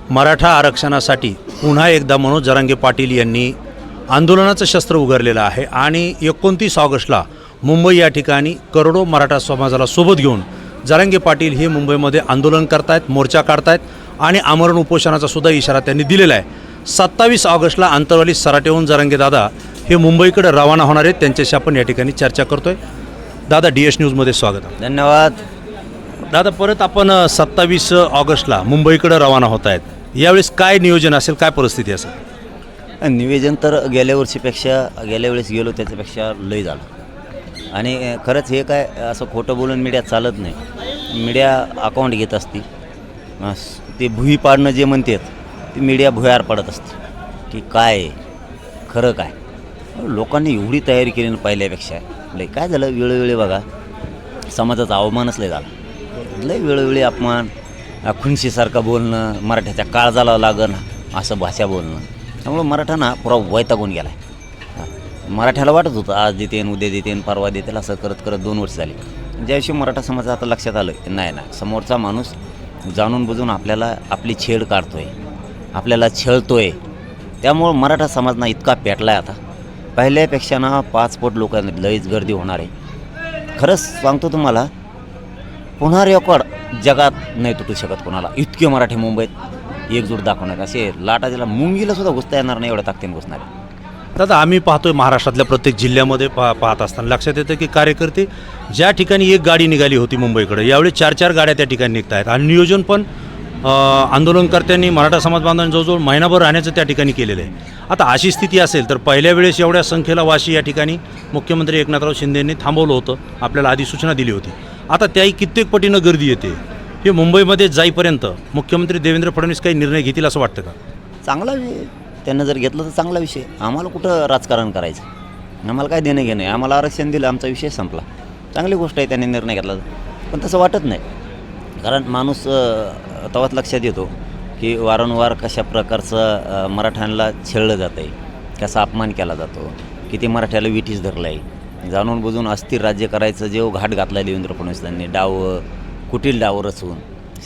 मराठा आरक्षणासाठी पुन्हा एकदा मनोज जरांगे पाटील यांनी आंदोलनाचं शस्त्र उगारलेलं आहे आणि 29 ऑगस्टला मुंबई या ठिकाणी करोडो मराठा समाजाला सोबत घेऊन जरांगे पाटील हे मुंबईमध्ये आंदोलन करतायत, मोर्चा काढतायत आणि आमरण उपोषणाचा सुद्धा इशारा त्यांनी दिलेला आहे। 27 ऑगस्टला आंतरवाली सराटेहून जरांगे दादा हे मुंबईकडे रवाना होणार आहेत। त्यांच्याशी आपण या ठिकाणी चर्चा करतोय। दादा, DS न्यूजमध्ये स्वागत आहे। धन्यवाद दादा, परत आपण 27 ऑगस्टला मुंबईकडे रवाना होत आहेत। यावेळेस काय नियोजन असेल, काय परिस्थिती असेल? निवेदन तर गेल्या वर्षीपेक्षा गेल्या वेळेस गेलो त्याच्यापेक्षा लय झालं आणि खरंच हे काय असं खोटं बोलून मीडिया चालत नाही। मीडिया अकाउंट घेत असते, ते भुई पाडणं जे म्हणतात ते मीडिया भुयार पाडत असते की काय खरं काय। लोकांनी एवढी तयारी केली ना पहिल्यापेक्षा लय काय झालं, वेळोवेळी बघा समाजाचा अवमानच लय झाला। लय वेळोवेळी अपमान, खुनशीसारखं बोलणं, मराठ्याच्या काळजाला लागणं असं भाषा बोलणं, त्यामुळं मराठा पुरा वैतागून गेला आहे। मराठ्याला वाटत होतं आज देतेन, उद्या देतेन, परवा देतेल, असं करत करत 2 वर्ष झाली। ज्याविषयी मराठा समाजात आता लक्षात आलं की नाही समोरचा माणूस जाणून बुजून आपल्याला आपली छेड काढतोय, आपल्याला छळतोय, त्यामुळं मराठा समाज इतका पेटला आहे आता पहिल्यापेक्षा 5 पट लोकांना लईच गर्दी होणार आहे। खरंच सांगतो तुम्हाला, पुन्हा रेकॉर्ड जगात नाही तुटू शकत कोणाला। इतके मराठी मुंबईत एकजूट दाखवणार, असे लाटाच्याला मुंगीला सुद्धा घुसता येणार नाही एवढ्या ताकदीने घुसणार आहे। दादा, आम्ही पाहतोय महाराष्ट्रातल्या प्रत्येक जिल्ह्यामध्ये पाहत असताना लक्षात येतं की कार्यकर्ते ज्या ठिकाणी एक गाडी निघाली होती मुंबईकडे, यावेळी 4-4 गाड्या त्या ठिकाणी निघत आहेत आणि नियोजन पण आंदोलनकर्त्यांनी मराठा समाज बांधवांनी जवळजवळ महिनाभर राहण्याचं त्या ठिकाणी केलेलं आहे। आता अशी स्थिती असेल तर पहिल्या वेळेस एवढ्या संख्येला वाशी या ठिकाणी मुख्यमंत्री एकनाथराव शिंदेंनी थांबवलं होतं, आपल्याला आधी सूचना दिली होती। आता त्याही कित्येक पटीनं गर्दी येते। हे मुंबईमध्ये जाईपर्यंत मुख्यमंत्री देवेंद्र फडणवीस काही निर्णय घेतील असं वाटतं का? चांगला विषय त्यांना जर घेतलं तर चांगला विषय। आम्हाला कुठं राजकारण करायचं, आम्हाला काय देणं घेणं आहे। आम्हाला आरक्षण दिलं, आमचा विषय संपला, चांगली गोष्ट आहे त्यांनी निर्णय घेतला। पण तसं वाटत नाही, कारण माणूस तेव्हाच लक्षात येतो की वारंवार कशा प्रकारचं मराठ्यांना छळलं जातं आहे, कसा अपमान केला जातो, किती मराठ्याला विठीस धरलं आहे। जाणून बुजून अस्थिर राज्य करायचं जे घाट घातला देवेंद्र फडणवीसांनी, कुटील डाव रचून,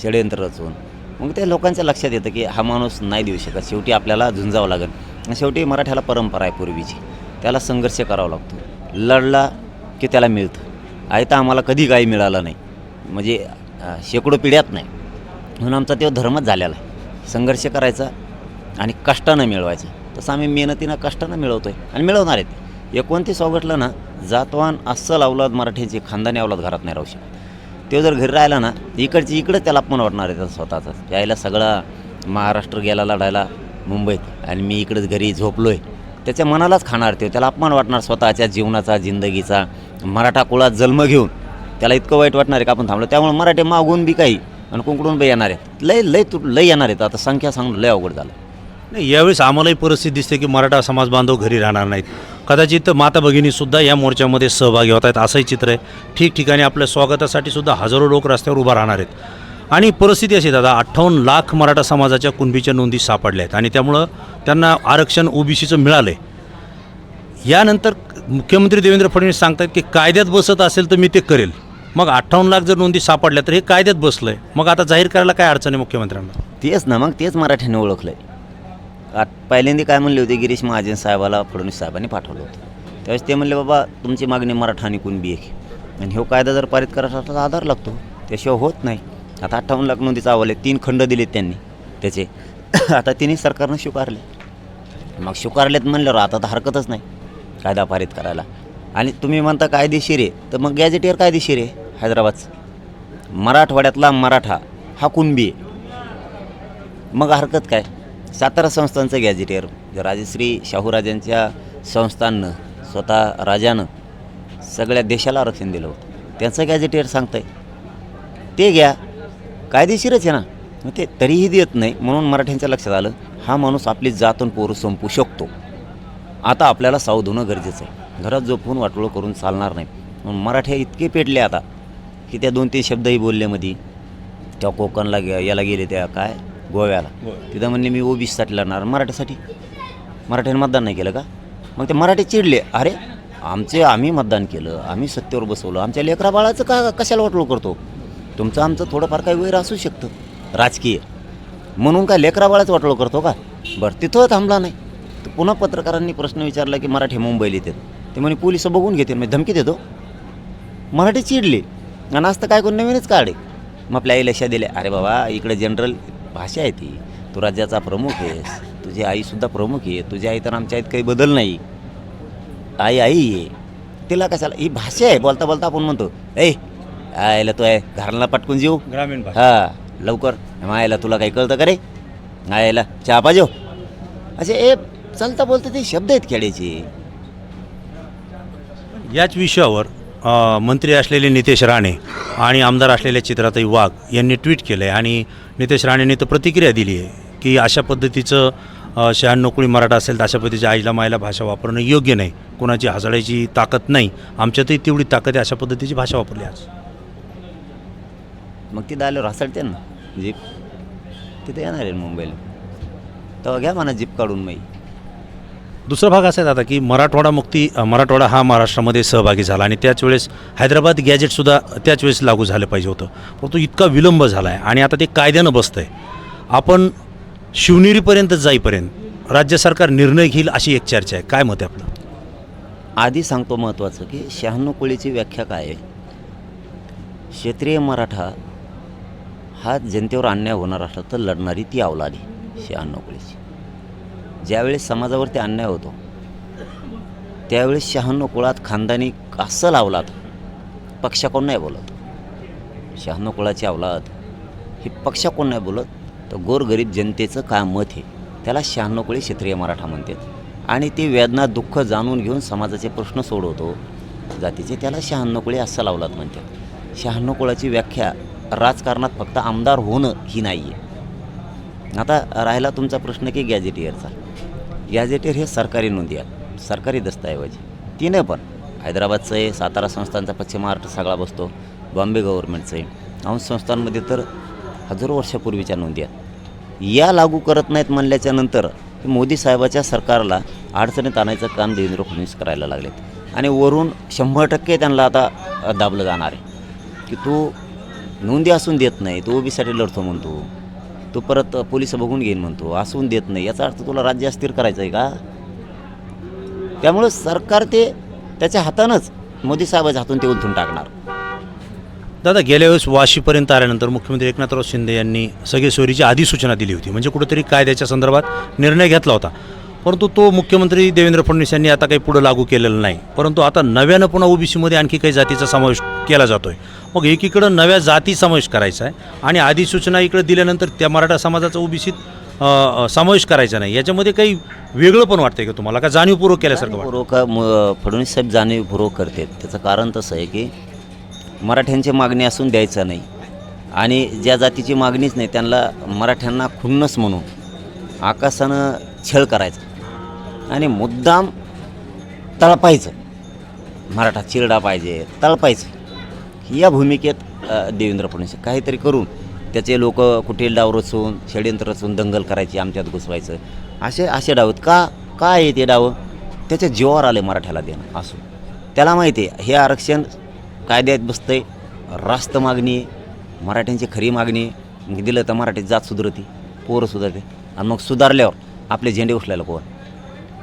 षडयंत्र रचून, मग त्या लोकांच्या लक्षात येतं की हा माणूस नाही देऊ शकत, शेवटी आपल्याला झुंजावं लागेल। शेवटी मराठ्याला परंपरा आहे पूर्वीची, त्याला संघर्ष करावा लागतो, लढला की त्याला मिळतं। आहे तर आम्हाला कधी काही मिळालं नाही, म्हणजे शेकडो पिढ्यात नाही, म्हणून आमचा तो धर्मच झालेला आहे, संघर्ष करायचा आणि कष्टानं मिळवायचं। तसं आम्ही मेहनतीनं कष्टानं मिळवतो आहे आणि मिळवणार आहेत। 29 ऑगस्टला जातवान अस्सल अवलाद मराठ्यांची खानदानी अवलाद घरात नाही राहू शकत। तो जर घरी राहिला इकडं त्याला अपमान वाटणार आहे त्याचा स्वतःचाच। यायला सगळा महाराष्ट्र गेला लढायला मुंबईत आणि मी इकडंच घरी झोपलो आहे, त्याच्या मनालाच खाणार ते, त्याला अपमान वाटणार स्वतःच्या जीवनाचा, जिंदगीचा। मराठा कुळात जन्म घेऊन त्याला इतकं वाईट वाटणार आहे का आपण थांबलो। त्यामुळे मराठी मागून बी काही आणि कुंकडून बी येणार आहेत, लय येणार आहेत। आता संख्या सांगून लय अवघड झालं नाही। यावेळेस आम्हालाही परिस्थिती दिसते की मराठा समाज बांधव घरी राहणार नाहीत, कदाचित माता भगिनीसुद्धा या मोर्चामध्ये सहभागी होत आहेत, असंही चित्र आहे। ठिकठिकाणी आपल्या स्वागतासाठी सुद्धा हजारो लोक रस्त्यावर उभा राहणार आहेत आणि परिस्थिती अशी दादा, 58 लाख मराठा समाजाच्या कुणबीच्या नोंदी सापडल्या आहेत आणि त्यामुळं त्यांना आरक्षण OBCचं मिळालं आहे। यानंतर मुख्यमंत्री देवेंद्र फडणवीस सांगतात की कायद्यात बसत असेल तर मी ते करेल। मग 58 लाख जर नोंदी सापडल्या तर हे कायद्यात बसलं आहे, मग आता जाहीर करायला काय अडचण आहे मुख्यमंत्र्यांना? तेच ना, मग तेच मराठ्याने ओळखलं आहे। पहिल्यांदा काय म्हणले होते गिरीश महाजन साहेबाला फडणवीस साहेबांनी पाठवलं होतं, त्यावेळेस ते म्हणले बाबा तुमची मागणी मराठा आणि कुणबी आहे आणि हो कायदा जर पारित करायचा असला तर आधार लागतो, त्याशिवाय होत नाही। आता 58 लाख नोंदीचा अहवाल आहे, 3 खंड दिलेत त्यांनी त्याचे। आता तिन्ही सरकारनं स्वीकारले, मग स्वीकारलेत म्हणल्यावर आता तर हरकतच नाही कायदा पारित करायला। आणि तुम्ही म्हणता कायदेशीर आहे, तर मग गॅजेटियर कायदेशीर आहे हैदराबादचं। मराठवाड्यातला मराठा हा कुणबी आहे, मग हरकत काय? सातारा संस्थानचं गॅजेटियर, राजश्री शाहूराजांच्या संस्थाननं, स्वतः राजानं सगळ्या देशाला आरक्षण दिलं होतं, त्यांचं गॅजेटियर सांगतं आहे ते घ्या, कायदेशीरच आहे ना। मग ते तरीही देत नाही, म्हणून मराठ्यांच्या लक्षात आलं हा माणूस आपली जातून पोरं संपू शकतो। आता आपल्याला सावध होणं गरजेचं आहे, घरात झोपून वाटोळं करून चालणार नाही। म्हणून मराठे इतके पेटले आता की त्या 2-3 शब्दही बोलल्यामध्ये त्या कोकणला याला गेले, त्या काय गोव्याला, तिथं म्हणले मी OBCसाठी लढणार, मराठ्याने मतदान नाही केलं का? मग ते मराठी चिडले, अरे आम्ही मतदान केलं, आम्ही सत्तेवर बसवलं, आमच्या लेकरा बाळाचं कशाला वाटोळं करतो? तुमचं आमचं थोडंफार काही वैर असू शकतं राजकीय, म्हणून काय लेकराबाळाच वाटोळ करतो का? बरं तिथं थांबला नाही तर पुन्हा पत्रकारांनी प्रश्न विचारला की मराठी मुंबईला येतात ते म्हणे पोलिस बघून घेतील म्हणजे धमकी देतो. मराठी चिडली आणि आज तर काय कोण नवीनच काढे. मग आपल्या आईला लक्षात दिले, अरे बाबा इकडे जनरल भाषा आहे ती, तू राज्याचा प्रमुख आहेस, तुझी आईसुद्धा प्रमुख आहे, तुझी आई तर आमच्या आईत काही बदल नाही, आई आहे, तिला कशाला ही भाषा आहे. बोलता बोलता आपण म्हणतो आईला तो आहे घराला पटकून जीव ग्रामीण भाषा. हां लवकर आईला तुला काही कळतं का रे, आईला चहा पाहिजे असे चालता बोलता ते शब्द आहेत खेड्याचे. याच विषयावर मंत्री असलेले नितेश राणे आणि आमदार असलेले चित्राताई वाघ यांनी ट्विट केलं आहे आणि नितेश राणेंनी तर प्रतिक्रिया दिली आहे की अशा पद्धतीचं 96 कोळी मराठा असेल तर अशा पद्धतीची आईला मायला भाषा वापरणं योग्य नाही, कोणाची हसडायची ताकद नाही, आमच्यातही तेवढी ताकद आहे अशा पद्धतीची भाषा वापरली आज. मग तिथं आल्यावर हसडते ना जीप, तिथे येणार आहे मुंबईला तेव्हा घ्या म्हणा जीप काढून. मग दुसरा भाग असा आहे आता की मराठवाडा हा महाराष्ट्रामध्ये सहभागी झाला आणि त्याच वेळेस हैदराबाद गॅजेटसुद्धा त्याच वेळेस लागू झालं पाहिजे होतं, परंतु इतका विलंब झाला आहे आणि आता ते कायद्यानं बसतं आहे. आपण शिवनेरीपर्यंत जाईपर्यंत राज्य सरकार निर्णय घेईल अशी एक चर्चा आहे, काय मत आहे आपलं? आधी सांगतो महत्त्वाचं की 96 कोळीची व्याख्या काय आहे. क्षेत्रीय मराठा हा जनतेवर अन्याय होणार असला तर लढणारी ती अवलाद आहे 96 कोळीची. ज्यावेळेस समाजावरती अन्याय होतो त्यावेळेस 96 कुळात खानदानी अस्सल अवलाद पक्षा कोण नाही बोलत. 96 कुळाची अवलाद ही पक्षा कोण नाही बोलत, तर गोरगरीब जनतेचं काय मत आहे त्याला 96 कोळी क्षेत्रीय मराठा म्हणतात. आणि ते वेदना दुःख जाणून घेऊन समाजाचे प्रश्न सोडवतो जातीचे, त्याला 96 कोळी अस्सल अवलाद म्हणतात. 96 कुळाची व्याख्या राजकारणात फक्त आमदार होणं ही नाही आहे. आता राहिला तुमचा प्रश्न की गॅजेटियरचा. गॅजेटियर हे सरकारी नोंदी आहेत, सरकारी दस्तऐवजी. तिने पण हैदराबादचं आहे, सातारा संस्थांचा पश्चिम महाराष्ट्र सगळा बसतो, बॉम्बे गव्हर्नमेंटचं आहे, अंश संस्थांमध्ये तर हजारो वर्षापूर्वीच्या नोंदी आहेत. या लागू करत नाहीत म्हणल्याच्या नंतर मोदी साहेबाच्या सरकारला अडचणीत आणायचं काम देवेंद्र फडणवीस करायला लागलेत आणि वरून 100% त्यांना आता दाबलं जाणार आहे की तू नोंदी असून देत नाही, तू ओबीसाठी लढतो म्हणतो, तू परत पोलिस बघून घेईन म्हणतो, असून देत नाही, याचा अर्थ तुला राज्य अस्थिर करायचं आहे का? त्यामुळं सरकार ते त्याच्या हातानंच मोदी साहेबाच्या हातून ते उलथून टाकणार. दादा, गेल्या वेळेस वाशीपर्यंत आल्यानंतर मुख्यमंत्री एकनाथराव शिंदे यांनी सगळे सोयरीची अधिसूचना दिली होती, म्हणजे कुठेतरी कायद्याच्या संदर्भात निर्णय घेतला होता, परंतु तो मुख्यमंत्री देवेंद्र फडणवीस यांनी आता काही पुढं लागू केलेलं नाही. परंतु आता नव्यानं पुन्हा ओबीसीमध्ये आणखी काही जातीचा समावेश केला जातो आहे. मग एकीकडं नव्या जाती समावेश करायचा आहे आणि अधिसूचना इकडे दिल्यानंतर त्या मराठा समाजाचा ओबीसीत समावेश करायचा नाही, याच्यामध्ये काही वेगळं पण वाटतंय का तुम्हाला, का जाणीवपूर्वक केल्यासारखं वाटतं? फडणवीस साहेब जाणीवपूर्वक करतात. त्याचं कारण तसं आहे की मराठ्यांची मागणी असून द्यायचं नाही आणि ज्या जातीची मागणीच नाही त्यांना मराठ्यांना खुन्नस म्हणून आकाशानं छळ करायचा आणि मुद्दाम तळपायचं, मराठा चिरडा पाहिजे तळपायचं, या भूमिकेत देवेंद्र फडणवीस काहीतरी करून त्याचे लोक कुठे डाव रचून षडयंत्र रचून दंगल करायची, आमच्यात घुसवायचं, असे डाव आहेत. का आहे ते डाव? त्याच्या जीवावर आले मराठ्याला देणं असो. त्याला माहिती आहे हे आरक्षण कायद्यात बसतंय, रास्त मागणी आहे, मराठ्यांची खरी मागणी आहे, दिलं तर मराठी जात सुधरती, पोरं सुधारते आणि मग सुधारल्यावर आपले झेंडे उचलायला कोण,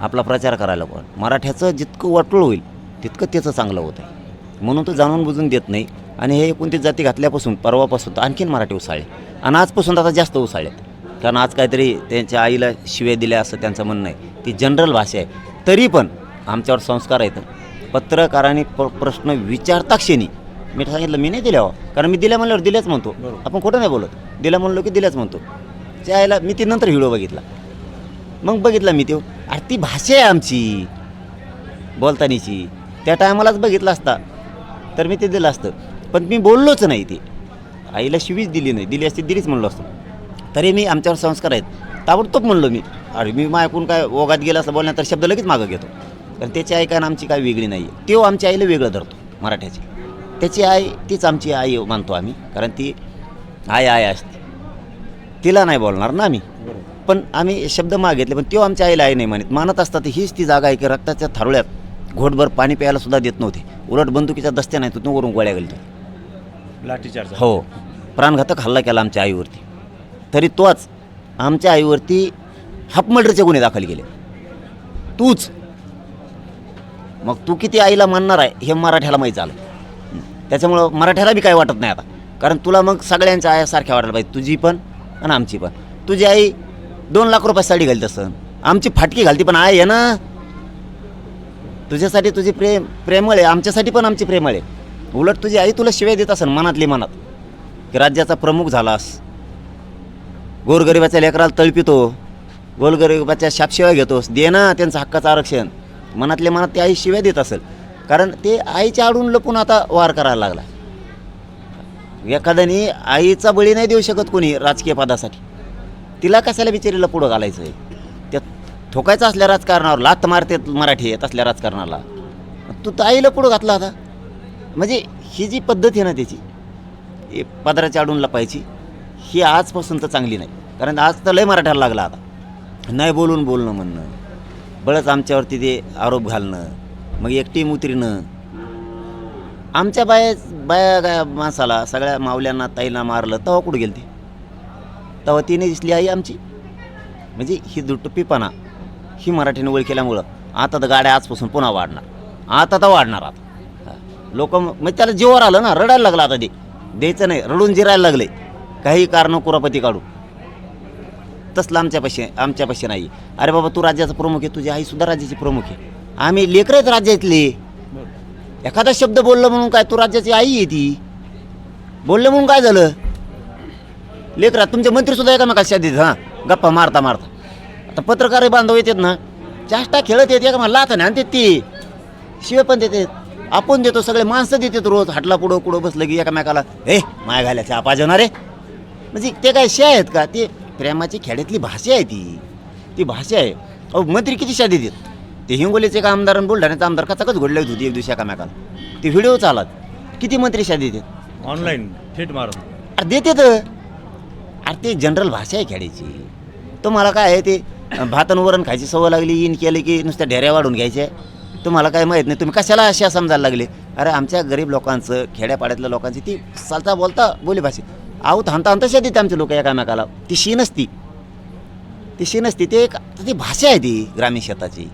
आपला प्रचार करायला कोण? मराठ्याचं जितकं वाटोळ होईल तितकं त्याचं चांगलं होतं आहे. म्हणून तो जाणून बुजून देत नाही आणि हे 29 जाती घातल्यापासून परवापासून तर आणखीन मराठी उसाळले आणि आजपासून आता जास्त उसाळलेत. कारण आज काहीतरी त्यांच्या आईला शिव्या दिल्या असं त्यांचं म्हणणं आहे. ती जनरल भाषा आहे, तरी पण आमच्यावर संस्कार आहेत. पत्रकारांनी प्रश्न विचारता क्षणी मी सांगितलं मी नाही दिल्या, कारण मी दिल्या म्हणल्यावर दिल्याच म्हणतो, आपण खोटं नाही बोलत, दिल्या म्हणलो की दिल्याच म्हणतो. त्या आईला मी ती नंतर व्हिडिओ बघितला, मग बघितला मी तो, अरे ती भाषा आहे आमची बोलतानीची, त्या टायमालाच बघितलं असता तर मी ते दिलं असतं, पण मी बोललोच नाही. ती आईला शिवीच दिली नाही, दिली असती दिलीच म्हणलो असतो. तरी मी आमच्यावर संस्कार आहेत, ताबडतोब म्हणलो मी. अरे मी ऐकून काय ओघात गेला असं बोलण्यानंतर शब्द लगेच मागं घेतो, कारण त्याची आई काय आमची काय वेगळी नाही आहे. तो आमच्या आईला वेगळं धरतो मराठ्याची, त्याची आई तीच आमची आई मानतो आम्ही, कारण ती आई असते, तिला नाही बोलणार ना आम्ही, पण आम्ही शब्द मागितले, पण तो आमच्या आईला आई नाही मानत असतात. हीच ती जागा आहे की रक्ताच्या थारोळ्यात घोटभर पाणी प्यायला सुद्धा देत नव्हते, उलट बंदुकीच्या दस्त्या नाही तो वरून गोळ्या गेलतो, लाठीचार्ज. हो, प्राणघातक हल्ला केला आमच्या आईवरती. तरी तोच आमच्या आईवरती हाफ मर्डरचे गुन्हे दाखल केले, तूच. मग तू किती आईला मानणार आहे हे मराठ्याला माहीत झालं. त्याच्यामुळं मराठ्याला बी काय वाटत नाही आता, कारण तुला मग सगळ्यांच्या आयासारख्या वाटायला पाहिजे, तुझी पण आणि आमची पण. तुझी आई 2 लाख रुपये साडी घालत असतं, आमची फाटकी घालती पण आहे ना. तुझ्यासाठी तुझी प्रेमळ आहे, आमच्यासाठी पण आमची प्रेमळ आहे. उलट तुझी आई तुला शिवाय देत असेल मनातली मनात, की राज्याचा प्रमुख झालास, गोरगरिबाच्या लेकराला तळपितो, गोरगरिबाच्या शापशिवाय घेतोस, दे ना त्यांचं हक्काचं आरक्षण. मनातल्या मनात ती आई शिव्या देत असेल, कारण ते आईच्या आडून लपून आता वार करायला लागला. एखाद्याने आईचा बळी नाही देऊ शकत कोणी राजकीय पदासाठी, तिला कशाला बिचारीला पुढं घालायचं आहे. त्या ठोकायचं असल्या राजकारणावर लात मारते मराठी येत असल्या राजकारणाला, तू तर आईला पुढं घातला आता. म्हणजे ही जी पद्धत आहे ना त्याची पदराच्या आडून लपायची, ही आजपासून तर चांगली नाही. कारण आज तर लय मराठ्याला लागला आता, नाही बोलून बोलणं म्हणणं, बळच आमच्यावरती ते आरोप घालणं, मग एक टीम उतरणं. आमच्या बाया माणसाला सगळ्या मावल्यांना ताईला मारलं तेव्हा कुठं गेली ती, तेव्हा तिने दिसली आई आमची. म्हणजे ही दुटप्पीपणा ही मराठीने ओळख केल्यामुळं आता तर गाड्या आजपासून पुन्हा वाढणार, आता तर वाढणार. आता लोक म्हणजे त्याला जीवावर आलं ना, रडायला लागलं आता. द्यायचं नाही, रडून जिरायला लागले, काही कारणं कुरापती काढू. तसलं आमच्यापाशी नाही. अरे बाबा तू राज्याचा प्रमुख आहे, तुझी आईसुद्धा राज्याची प्रमुख आहे, आम्ही लेकरं आहेत राज्यातले. एखादा शब्द बोललं म्हणून काय तू राज्याची आई आहे ती, बोललं म्हणून काय झालं. लेकरात तुमचे मंत्रीसुद्धा एकामेकाला शादीत हां गप्पा मारता मारता. आता पत्रकार बांधव येतात ना, चाष्टा खेळत येते का लाथ नाही आणतात, ती शिवे पण देतात, आपण देतो, सगळे माणसं देतात रोज. हाटला पुढं कुठं बसलं की एकामेकाला माय घालायचं आपा जेवणार रे. म्हणजे ते काय शे आहेत का, ते प्रेमाची खेड्यातली भाषा आहे ती भाषा आहे. अहो मंत्री किती शादी देत, ते हिंगोलीचे एक आमदार आणि बुलढाण्याचा आमदार कचाकच घडले होती एक दिवशी एकामेकाला, ते व्हिडिओ चालत. किती मंत्री शादी देत ऑनलाईन थेट मारून. अरे देते तर, अरे ते जनरल भाषा आहे खेड्याची. तुम्हाला काय आहे, ते भात आणि वरण खायची सवय लागली, इन केलं की नुसत्या ढेऱ्या वाढून घ्यायच्या. तुम्हाला काय माहीत नाही, तुम्ही कशाला अशा समजायला लागले. अरे आमच्या गरीब लोकांचं, खेड्यापाड्यातल्या लोकांची ती चालता बोलता बोली भाषा. आऊत हाणता हाणता शादी आमचे लोक एकामेकाला. ती शी नसती, ते एक ती भाषा आहे ती ग्रामीण शेताची.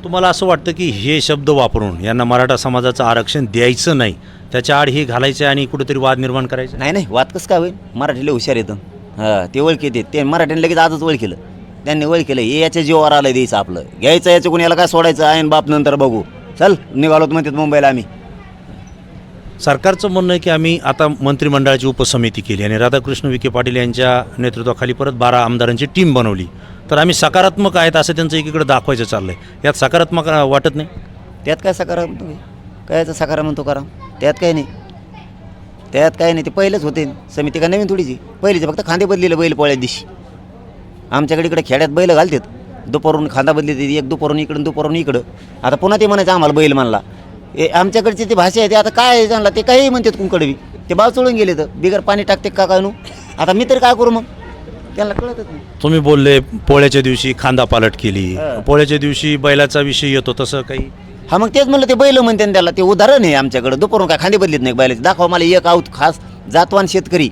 तुम्हाला असं वाटतं की हे शब्द वापरून यांना मराठा समाजाचं आरक्षण द्यायचं नाही, त्याच्या आड हे घालायचं आणि कुठेतरी वाद निर्माण करायचं? नाही वाद कसं काय होईल, मराठीला हुशार येतं. हां ते ओळखी देत, ते मराठीने लगेच आजच ओळखलं, त्यांनी ओळखलं हे याच्या जीवावर आलं द्यायचं आपलं, घ्यायचं याचं कोणी, याला काय सोडायचं आहे बाप नंतर बघू, चल निघालोत म्हणतात मुंबईला आम्ही. सरकारचं म्हणणं आहे की आम्ही आता मंत्रिमंडळाची उपसमिती केली आणि राधाकृष्ण विखे पाटील यांच्या नेतृत्वाखाली परत 12 आमदारांची टीम बनवली, तर आम्ही सकारात्मक आहेत असं त्यांचं एकीकडे दाखवायचं चाललं आहे. यात सकारात्मक वाटत नाही? त्यात काय सकारात्मक आहे, कायचं सकारात्मक करा, त्यात काय नाही, ते पहिलेच होते समिती, का नवीन थोडीची पहिलीची, फक्त खांदे बदलेलं बैल पोळ्या दिवशी. आमच्याकडे इकडे खेड्यात बैल घालतात, दुपारून खांदा बदलते, एक दुपारून इकडं दुपारून इकडं. आता पुन्हा ते म्हणायचं आम्हाला बैल म्हणला. आमच्याकडची ती भाषा आहे, ते आता काय जाणला, ते काही म्हणतात कुंकडवी, ते बाव चोळून गेले तर बिगर पाणी टाकते का काय नू. आता मी तरी काय करू मग, त्यांना कळतच नाही. तुम्ही बोलले पोळ्याच्या दिवशी खांदा पालट केली, पोळ्याच्या दिवशी बैलाचा विषय येतो, तसं काही? हा मग तेच म्हणलं, ते बैल म्हणते ना त्याला, ते उदाहरण आहे आमच्याकडं. दुपारून काय खांदे बदलीत नाही बैलाचे, दाखवा मला एक आऊत खास जातवान शेतकरी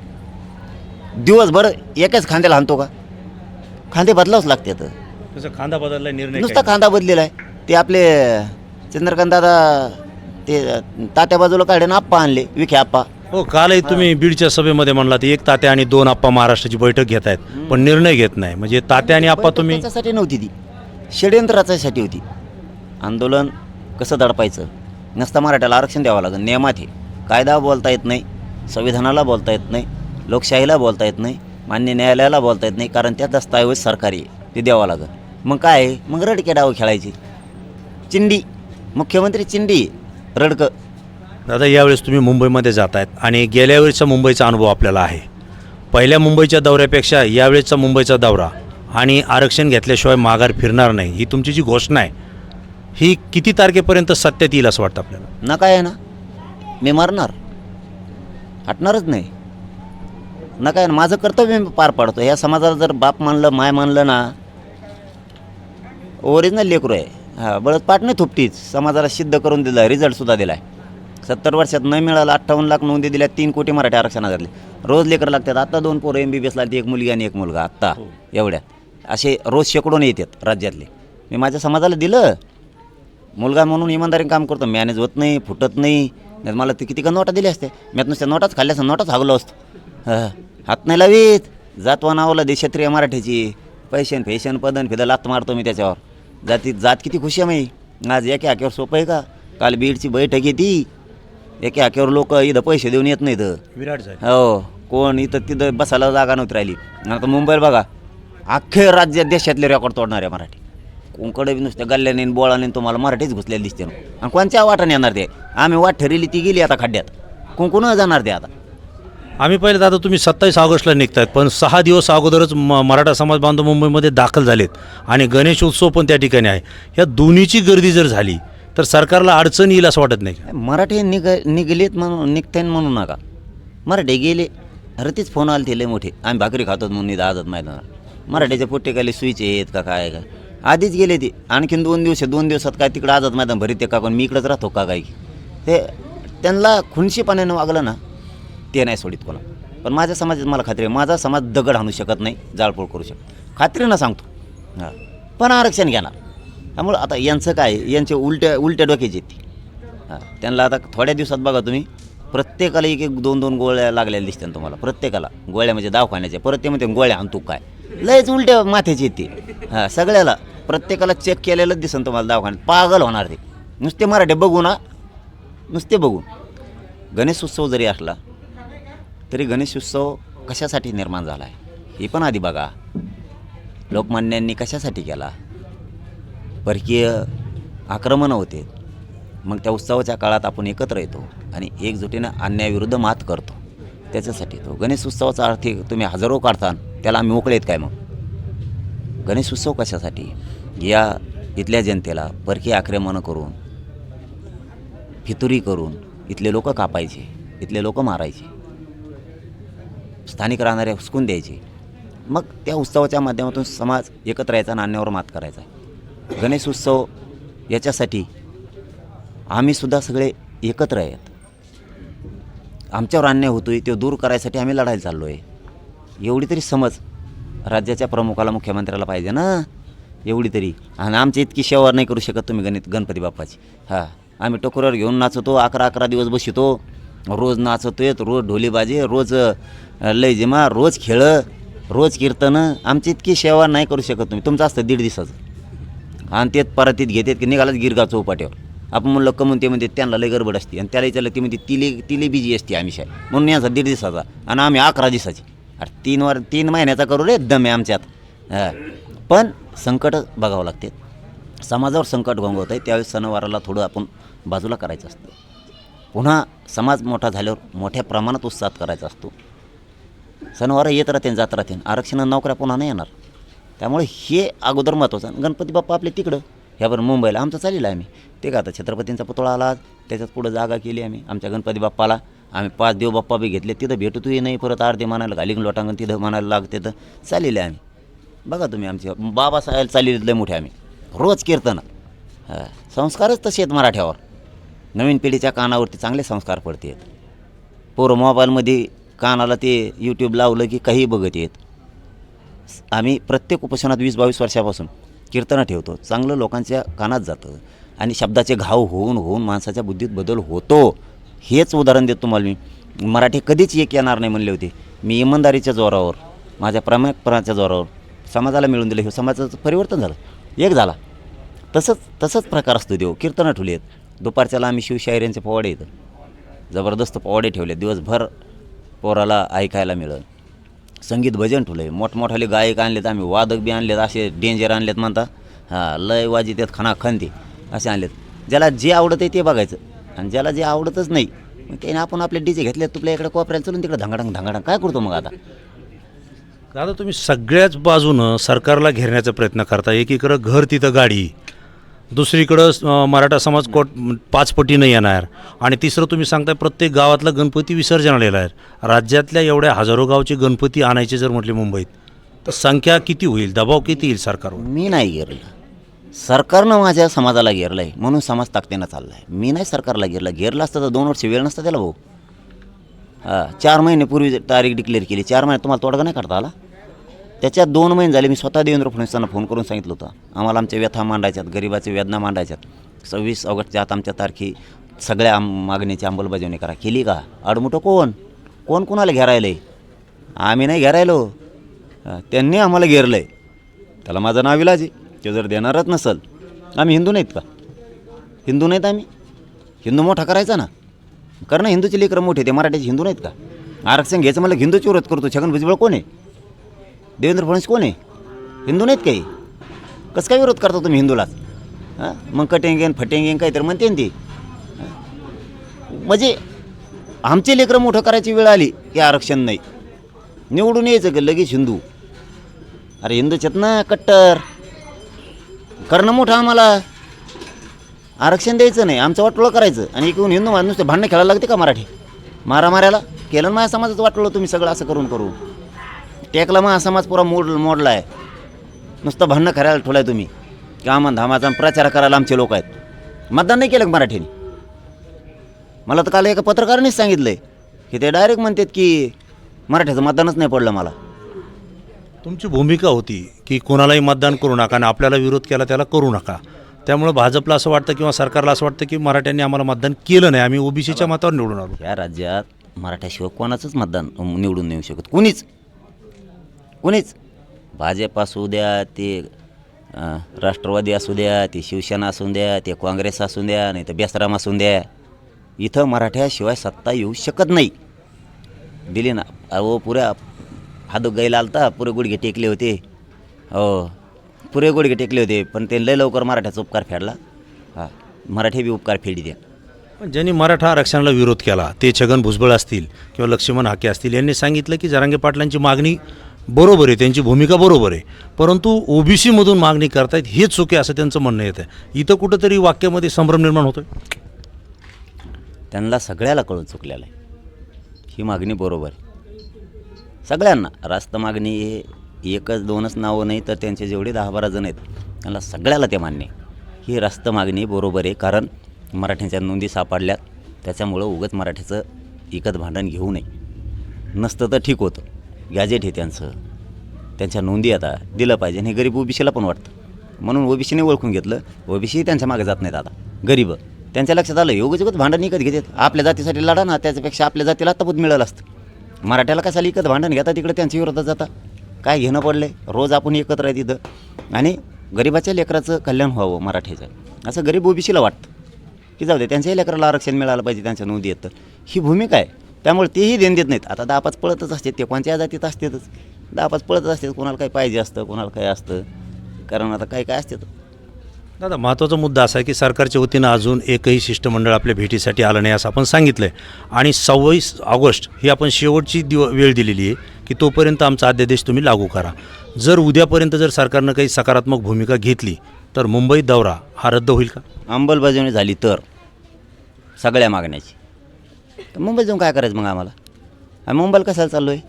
दिवसभर एकाच खांद्याला हाणतो का, खांदे बदलावच लागते. तर तसं खांदा बदलला निर्णय नुसता खांदा बदलेला आहे. ते आपले चंद्रकांत दादा ते तात्या बाजूला काढे ना, आप्पा आणले, विखे आप्पा. हो, कालही तुम्ही बीडच्या सभेमध्ये म्हणला ते 1 तात्या आणि 2 आप्पा महाराष्ट्राची बैठक घेत आहेत, पण निर्णय घेत नाही. म्हणजे तात्या आणि आप्पा तुम्ही त्याच्यासाठी नव्हती, ती षड्यंत्रासाठी होती. आंदोलन कसं दडपायचं नसता, मराठ्याला आरक्षण द्यावं लागेल, नियमात आहे. कायदा बोलता येत नाही, संविधानाला बोलता येत नाही, लोकशाहीला बोलता येत नाही, मान्य न्यायालयाला बोलता येत नाही, कारण त्या दस्तावेज सरकारी आहे, ते द्यावं लागेल. मग काय आहे, मग रडके डाव खेळायची. चिंडी मुख्यमंत्री चिंडी रडकं. दादा, यावेळेस तुम्ही मुंबईमध्ये जात आहेत आणि गेल्या वेळेचा मुंबईचा अनुभव आपल्याला आहे. पहिल्या मुंबईच्या दौऱ्यापेक्षा यावेळेचा मुंबईचा दौरा आणि आरक्षण घेतल्याशिवाय माघार फिरणार नाही, ही तुमची जी घोषणा आहे, ही किती तारखेपर्यंत सत्यात येईल असं वाटतं आपल्याला? ना काय आहे ना, मी मरणार, हटणारच नाही ना. काय ना, माझं कर्तव्य मी पार पाडतो. ह्या समाजाला जर बाप मानलं, माय मानलं ना, ओरिजिनल लेकरू आहे. हां बळत पाठ नाही थोपटीच, समाजाला सिद्ध करून दिलं, रिझल्टसुद्धा दिला आहे. 70 वर्षात न मिळालं 58 लाख नोंदी दिल्या, 3 कोटी मराठी आरक्षणात घातले. रोज लेकरं लागतात. आत्ता 2 पोरं MBBS लागली, एक मुलगी आणि एक मुलगा आत्ता एवढ्यात असे रोज शेकडोन येतात राज्यातले. मी माझ्या समाजाला दिलं. मुलगा म्हणून इमानदारीने काम करतो, मॅनेज होत नाही, फुटत नाही. नाही मला ते किती का नोटा दिल्या असते, मी नुसत्या नोटाच खाल्ल्या असं नोटाच हागलो असतो. हात नाही लावीत. जातवा नावाला देशत्रिय मराठीची पैशन फेशन पदन फिदा लात मारतो मी त्याच्यावर. जात किती खुशी आहे मी. आज एका हाक्यावर सोपं आहे का. काल बीडची बैठक येते, एका हाक्यावर लोक इथं पैसे देऊन येत नाहीत. विराट साहेब हो, कोण इथं तिथं बसायला जागा नव्हती राहिली. आता मुंबईला बघा, अख्खे राज्यात देशातले रेकॉर्ड तोडणारे मराठी. कोणकडे नुसत्या गल्ल्याने बोळाने तुम्हाला मराठीच घुसलेली दिसते ना. आणि कोणत्या वाटाने येणार ते. आम्ही वाट ठरली ती गेली आता खड्ड्यात. कोण जाणार ते आता. आम्ही पहिले दादा तुम्ही 27 ऑगस्टला निघतायत, पण 6 दिवस अगोदरच मराठा समाज बांधव मुंबईमध्ये दाखल झालेत आणि गणेश उत्सव पण त्या ठिकाणी आहे. ह्या दोन्हीची गर्दी जर झाली तर सरकारला अडचण येईल असं वाटत नाही. मराठी निघलेत म्हणून निघते म्हणू नका. मराठी गेले. अरे तीच फोन आले ते लय मोठे, आम्ही भाकरी खातो म्हणून इथं आजत मैदानावर. मराठीच्या पोट्टेकाली स्विच आहेत का काय का आधीच गेले ते. आणखीन 2 दिवसात काय तिकडं आझाद मैदान भरीत ते का कोण मी इकडंच राहतो का काय. ते त्यांना खुनशीपणानं वागलं ना ते नाही सोडित कोणा. पण माझ्या समाजात मला खात्री आहे, माझा समाज दगड आणू शकत नाही, जाळपोळ करू शकत. खात्रीनं सांगतो. हां, पण आरक्षण घेणार. त्यामुळं आता यांचं काय, यांचे उलट्या डोक्याचे आहेत ते. हां, त्यांना आता थोड्या दिवसात बघा तुम्ही प्रत्येकाला 1-2 गोळ्या लागलेल्या दिसतात तुम्हाला. प्रत्येकाला गोळ्या म्हणजे दवाखान्याच्या. परत ते म्हणते गोळ्या आणतो काय. लयच उलट्या माथ्याची आहेत ते. हां, सगळ्याला प्रत्येकाला चेक केलेलंच दिसन तुम्हाला दवाखान्यात. पागल होणार ते नुसते मराठी बघू ना, नुसते बघून. गणेश उत्सव जरी असला तरी गणेश उत्सव कशासाठी निर्माण झाला आहे हे पण आधी बघा. लोकमान्यांनी कशासाठी केला. परकीय आक्रमणं होते, मग त्या उत्सवाच्या काळात आपण एकत्र येतो आणि एकजुटीनं अन्यायाविरुद्ध मात करतो. त्याच्यासाठी तो गणेश उत्सवाचा अर्थ तुम्ही हजारो काढता, त्याला आम्ही मोकळे आहेत काय. मग गणेश उत्सव कशासाठी. या इथल्या जनतेला परकीय आक्रमणं करून, फितुरी करून इथले लोक कापायचे, इथले लोक मारायचे, स्थानिक राहणारे हुसकून द्यायचे. मग त्या उत्सवाच्या माध्यमातून समाज एकत्र यायचा आणि अन्यायावर मात करायचा. गणेश उत्सव याच्यासाठी आम्हीसुद्धा सगळे एकत्र आहेत. आमच्यावर अन्याय होतो आहे ते दूर करायसाठी आम्ही लढायला चाललो आहे. एवढी तरी समज राज्याच्या प्रमुखाला, मुख्यमंत्र्याला पाहिजे ना, एवढी तरी. आणि आमची इतकी सेवा नाही करू शकत तुम्ही गणपती बाप्पाची. हां, आम्ही टोकरीवर घेऊन नाचतो, 11 दिवस बसतो, रोज नाचतोय, रोज ढोलीबाजी, रोज लयजिमा, रोज खेळं, रोज कीर्तनं. आमची इतकी सेवा नाही करू शकत तुम्ही. तुमचं असतं 1.5 दिवसाचं आणि तेच परातीत घेतात की निघालाच गिरगाव चौपाट्यावर. आपण म्हणलं कमून ते म्हणते त्यांना लय गडबड असते आणि त्याला विचारलं ती म्हणते तिले बिजी असते आम्ही शाळेत म्हणून यांचा 1.5 दिवसाचा आणि आम्ही 11 दिवसाची. अरे 3 महिन्याचा करू रे दम आहे आमच्यात. हां, पण संकट बघावं लागते. समाजावर संकट घोंगवत आहे त्यावेळेस सणवाराला थोडं आपण बाजूला करायचं असतं. पुन्हा समाज मोठा झाल्यावर मोठ्या प्रमाणात उत्साहात करायचा असतो. सणवार येत राहते जात राहते. आरक्षण नोकऱ्या पुन्हा नाही येणार. त्यामुळे हे अगोदर महत्त्वाचं. गणपती बाप्पा आपले तिकडं ह्यावर मुंबईला आमचं चाललेलं आहे. आम्ही ते का आता छत्रपतींचा पुतळा आला, त्याच्यात पुढं जागा केली आम्ही आमच्या गणपती बाप्पाला. आम्ही 5 देव बाप्पा बी घेतले. तिथं भेटतोही नाही. परत अर्धे म्हणायला घालिंग लोटांगण तिथं म्हणायला लागते. तर चाललेलं आहे आम्ही. बघा तुम्ही आमचे बाबासाहेब चाललेले लय मोठे आम्ही. रोज कीर्तन. संस्कारच तसे आहेत मराठ्यावर. नवीन पिढीच्या कानावरती चांगले संस्कार पडते आहेत. पोरं मोबाईलमध्ये कानाला ते यूट्यूब लावलं की काही बघत येत. आम्ही प्रत्येक उपोषणात 20-22 वर्षापासून कीर्तनं ठेवतो. चांगलं लोकांच्या कानात जातं आणि शब्दाचे घाव होऊन माणसाच्या बुद्धीत बदल होतो. हेच उदाहरण देतो तुम्हाला मी. मराठी कधीच एक येणार नाही म्हणले होते. मी इमानदारीच्या जोरावर, माझ्या प्रामाणिकपणाच्या जोरावर समाजाला मिळून दिलं. हे समाजाचं परिवर्तन झालं, एक झाला. तसंच प्रकार असतो देव. कीर्तनं ठेवली आहेत. दुपारच्याला आम्ही शिवशाहिऱ्यांचे पोवाडे येतं, जबरदस्त पोवाडे ठेवले. दिवसभर पोराला ऐकायला मिळेल. संगीत भजन ठेवलं आहे. मोठमोठाले गायक आणलेत आम्ही, वादक बी आणलेत, असे डेंजर आणलेत म्हणता. हां, लय वाजी त्यात खणाखणते असे आणलेत. ज्याला जे आवडत आहे ते बघायचं आणि ज्याला जे आवडतच नाही मग त्याने आपण आपले डीजे घेतले, तुपल्या इकडे कोपऱ्याला चलून तिकडे धंगाडंग काय करतो मग आता. दादा तुम्ही सगळ्याच बाजूनं सरकारला घेरण्याचा प्रयत्न करता. एकीकडं घर तिथं गाडी, दुसरीकडं मराठा समाज 5 पटीनं येणार आणि तिसरं तुम्ही सांगताय प्रत्येक गावातला गणपती विसर्जनाला येणार आहे. राज्यातल्या एवढ्या हजारो गावचे गणपती आणायचे जर म्हटले मुंबईत तर संख्या किती होईल, दबाव किती येईल सरकारवर. मी नाही गेलं. सरकारनं माझ्या समाजाला घेरलं आहे म्हणून समाज ताकदीनं चालला आहे. मी नाही सरकारला घेरलं असतं तर 2 वर्ष वेळ नसता त्याला भाऊ. 4 महिन्यापूर्वी तारीख डिक्लेअर केली. 4 महिने तुम्हाला तोडगा नाही करता आला. त्याच्यात 2 महिने झाले. मी स्वतः देवेंद्र फडणवीसांना फोन करून सांगितलं होतं आम्हाला आमच्या व्यथा मांडायच्यात, गरिबाच्या वेदना मांडायच्यात. 26 ऑगस्टच्या आत आमच्या तारखी सगळ्या मागणीची अंमलबजावणी करा. केली का? आडमुठं कोण कोणाला घेरायलं आहे? आम्ही नाही घेरायलो, त्यांनी आम्हाला घेरलं आहे. त्याला माझं नाव इलाज आहे. ते जर देणारच नसल, आम्ही हिंदू नाहीत का? हिंदू नाहीत आम्ही? हिंदू मोठा करायचा ना. कारण हिंदूचे लेकरं मोठे, ते मराठ्याचे हिंदू नाहीत का? आरक्षण घ्यायचं मला हिंदूची विरोध करतो. छगन भुजबळ कोण आहे? देवेंद्र फडणवीस कोण आहे? हिंदू नाहीत काही? कसं काय विरोध करता तुम्ही हिंदूलाच? मग कटेंगेन फटेंगेन काहीतरी म्हणते ना ती. म्हणजे आमचे लेकरं मोठं करायची वेळ आली की आरक्षण नाही, निवडून यायचं का लगेच हिंदू? अरे हिंदूच्यात ना कट्टर करणं मोठं, आम्हाला आरक्षण द्यायचं नाही, आमचं वाटोळं करायचं आणि इकडून हिंदू माणूस नुसते भांडणं खेळायला लागते का? मराठी मारामाऱ्याला केलं माझ्या समाजाचं वाटलं तुम्ही सगळं असं करून टेकला माझा समाज पुरा मोडला आहे. नुसतं भांडणं करायला ठेवलं आहे तुम्ही की आम्हाला धामाचा प्रचार करायला आमचे लोक आहेत. मतदान नाही केलं का मराठीने? मला तर काल एका पत्रकारानेच सांगितलं आहे की ते डायरेक्ट म्हणतात की मराठ्याचं मतदानच नाही पडलं. मला तुमची भूमिका होती की कोणालाही मतदान करू नका आणि आपल्याला विरोध केला त्याला करू नका. त्यामुळे भाजपला असं वाटतं किंवा सरकारला असं वाटतं की मराठ्यांनी आम्हाला मतदान केलं नाही, आम्ही ओबीसीच्या मतावर निवडून आलो. या राज्यात मराठ्याशिवाय कोणाचंच मतदान निवडून नेऊ शकत कुणीच. भाजप असू द्या, ते राष्ट्रवादी असू द्या, ते शिवसेना असू द्या, ते काँग्रेस असू द्या, नाही तर बेसराम असू द्या, इथं मराठ्याशिवाय सत्ता येऊ शकत नाही. दिली ना अहो, पुऱ्या हादू गायला आलता, पुरे गुडघे टेकले होते. हो, पुरे गुडघे टेकले होते, पण ते लय लवकर मराठ्याचा उपकार फेडला. मराठी बी उपकार फेडी द्या. पण ज्यांनी मराठा आरक्षणाला विरोध केला ते छगन भुजबळ असतील किंवा लक्ष्मण हाके असतील, यांनी सांगितलं की जरांगे पाटलांची मागणी बरोबर आहे, त्यांची भूमिका बरोबर आहे, परंतु ओबीसीमधून मागणी करतायत हेच चुकी असं त्यांचं म्हणणं येतं. इथं कुठंतरी वाक्यामध्ये संभ्रम निर्माण होतोय. त्यांना सगळ्याला कळून चुकलेलं आहे ही मागणी बरोबर आहे. सगळ्यांना रास्त मागणी हे 1-2च नावं नाही तर त्यांचे जेवढे 10-12 जण आहेत त्यांना सगळ्याला ते मान्य आहे. ही रास्त मागणी बरोबर आहे, कारण मराठ्यांच्या नोंदी सापडल्यात, त्याच्यामुळं उगाच मराठ्याचं इकत भांडण घेऊ नये. नसतं तर ठीक होतं. गॅजेट हे त्यांच्या नोंदी आता दिलं पाहिजे आणि हे गरीब ओबीसीला पण वाटतं, म्हणून ओबीसीने ओळखून घेतलं. ओबीसी त्यांच्या मागे जात नाहीत आता. गरीब त्यांच्या लक्षात आलं योगच भांडण इकत घेतात. आपल्या जातीसाठी लढा ना, त्याच्यापेक्षा आपल्या जातीला आत्तापूत मिळालं असतं. मराठ्याला कशाला इकत भांडण घेतात, तिकडे त्यांच्या विरोधात जाता. काय घेणं पडलं? रोज आपण एकत्र आहे तिथं आणि गरिबाच्या लेकराचं कल्याण व्हावं मराठ्याचं, असं गरीब ओबीसीला वाटतं की जाऊ दे त्यांच्याही लेकराला आरक्षण मिळालं पाहिजे, त्यांच्या नोंदी येतं. ही भूमिका आहे, त्यामुळे तेही देण देत नाहीत. आता 10-5 पळतच असतात, ते कोणत्या जातीत असतातच. 10-5 पळतच असतात, कोणाला काही पाहिजे असतं, कोणाला काय असतं, कारण आता काय असतं. दादा, महत्त्वाचा मुद्दा असा आहे की सरकारच्या वतीनं अजून एकही शिष्टमंडळ आपल्या भेटीसाठी आलं नाही असं आपण सांगितलं आहे आणि 26 ऑगस्ट ही आपण शेवटची वेळ दिलेली आहे की तोपर्यंत आमचा अध्यादेश तुम्ही लागू करा. जर उद्यापर्यंत जर सरकारनं काही सकारात्मक भूमिका घेतली तर मुंबई दौरा हा रद्द होईल का? अंमलबजावणी झाली तर सगळ्या मागण्याची, तर मुंबईत जाऊन काय करायचं मग आम्हाला? आम्ही मुंबईला कशाला चाललो आहे?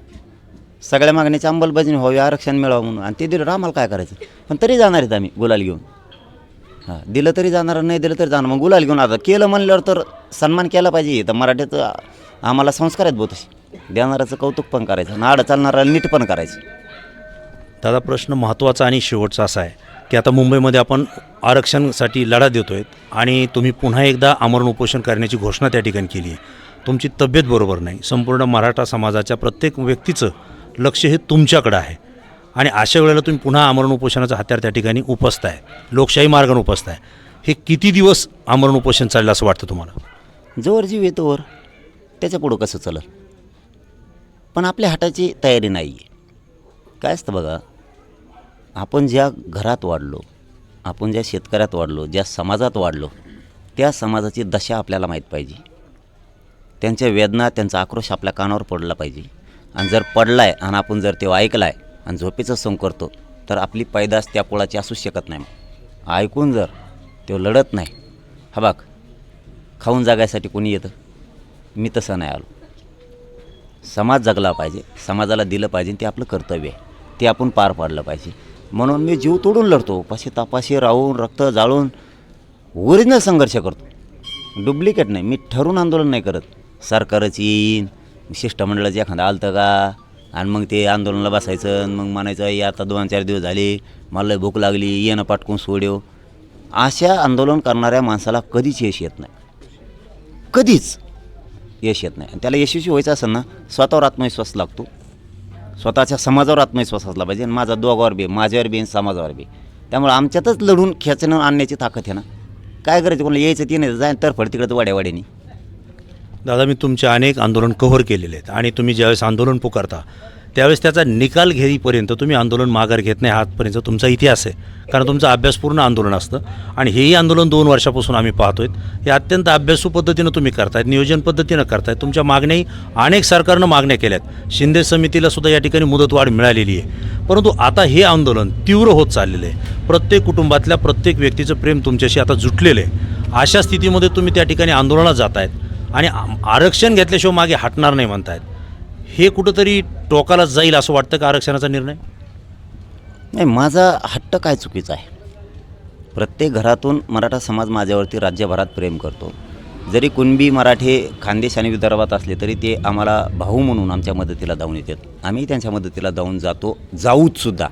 सगळ्या मागण्याची अंमलबजावणी व्हावी, आरक्षण मिळावं म्हणून, आणि ते दिलं आम्हाला काय करायचं? पण तरी जाणार आहेत आम्ही गुलाल घेऊन. दिलं तरी जाणार, नाही दिलं तरी जाणार. मग गुलाल घेऊन आता केलं म्हणल्यावर तर सन्मान केला पाहिजे. तर मराठीचं आम्हाला संस्कार आहेत बहुत तसे, देणाऱ्याचं कौतुक पण करायचं, नाडं चालणाऱ्याला नीट पण करायचं. दादा, प्रश्न महत्त्वाचा आणि शेवटचा असा आहे की आता मुंबईमध्ये आपण आरक्षणासाठी लढा देतो आहे आणि तुम्ही पुन्हा एकदा आमरण उपोषण करण्याची घोषणा त्या ठिकाणी केली आहे. तुमची तब्येत बरोबर नाही, संपूर्ण मराठा समाजाच्या प्रत्येक व्यक्तीचं लक्ष हे तुमच्याकडं आहे आणि अशा वेळेला तुम्ही पुन्हा आमरण उपोषणाचं हत्यार त्या ठिकाणी उपसताय, लोकशाही मार्गाने उपसताय. हे किती दिवस आमरण उपोषण चाललं असं वाटतं तुम्हाला? जोवर जीव येतोवर, त्याच्या पुढं कसं चालेल? पण आपल्या हाताची तयारी नाही आहे. काय असतं बघा, आपण ज्या घरात वाढलो, आपण ज्या शेतकऱ्यात वाढलो, ज्या समाजात वाढलो, त्या समाजाची दशा आपल्याला माहीत पाहिजे. त्यांच्या वेदना, त्यांचा आक्रोश आपल्या कानावर पडला पाहिजे. आणि जर पडला आहे आणि आपण जर तो ऐकला आहे आणि झोपेचं सोंग करतो तर आपली पैदास त्या कुळाची असूच शकत नाही. ऐकून जर तो लढत नाही, हा बघ खाऊन जागायसाठी कोणी येतं? मी तसं नाही आलो. समाज जगला पाहिजे, समाजाला दिलं पाहिजे, ते आपलं कर्तव्य आहे, ते आपण पार पाडलं पाहिजे. म्हणून मी जीव तोडून लढतो, उपाशी तापाशी राहून रक्त जाळून ओरिजिनल संघर्ष करतो, डुप्लिकेट नाही. मी ठरून आंदोलन नाही करत. सरकारच येईन, शिष्टमंडळाचं एखादं आलतं का, आणि मग ते आंदोलनाला बसायचं आणि मग म्हणायचं हे आता 2-4 दिवस झाले, मला लय भूक लागली, येणं पाटकून सोड्यो. अशा आंदोलन करणाऱ्या माणसाला कधीच यश येत नाही, कधीच यश येत नाही. आणि त्याला यशस्वी व्हायचं असेल ना, स्वतःवर आत्मविश्वास लागतो, स्वतःच्या समाजावर आत्मविश्वास असला पाहिजे. आणि माझा दोघावर बी, माझ्यावर बी आणि समाजावर बी. त्यामुळे आमच्यातच लढून खेचणं आणण्याची ताकद आहे ना. काय करायचं, कोणाला यायचं ते नाही, जाय तरफड तिकडं वाड्यावाड्यानी. दादा, मी तुमचे अनेक आंदोलन कव्हर केलेले आहेत आणि तुम्ही ज्यावेळेस आंदोलन पुकारता त्यावेळेस त्याचा निकाल घेईपर्यंत तुम्ही आंदोलन माघार घेत नाही, हातपर्यंत तुमचा इतिहास आहे. कारण तुमचा अभ्यासपूर्ण आंदोलन असतं आणि हेही आंदोलन 2 वर्षापासून आम्ही पाहतोय. हे अत्यंत अभ्यासू पद्धतीनं तुम्ही करतायत, नियोजन पद्धतीनं करतायत. तुमच्या मागण्याही अनेक सरकारनं मागण्या केल्यात. शिंदे समितीला सुद्धा या ठिकाणी मुदतवाढ मिळालेली आहे. परंतु आता हे आंदोलन तीव्र होत चाललेलं आहे. प्रत्येक कुटुंबातल्या प्रत्येक व्यक्तीचं प्रेम तुमच्याशी आता जुटलेलं आहे. अशा स्थितीमध्ये तुम्ही त्या ठिकाणी आंदोलनात जात आहेत आणि आरक्षण घेतल्याशिवाय मागे हटणार नाही म्हणतायत. हे कुठंतरी टोकालाच जाईल असं वाटतं का आरक्षणाचा निर्णय? नाही, माझा हट्ट काय चुकीचा आहे. प्रत्येक घरातून मराठा समाज माझ्यावरती राज्यभरात प्रेम करतो. जरी कुणबी मराठे खानदेश आणि विदर्भात असले तरी ते आम्हाला भाऊ म्हणून आमच्या मदतीला धावून येतात. आम्ही त्यांच्या मदतीला धावून जाऊचसुद्धा.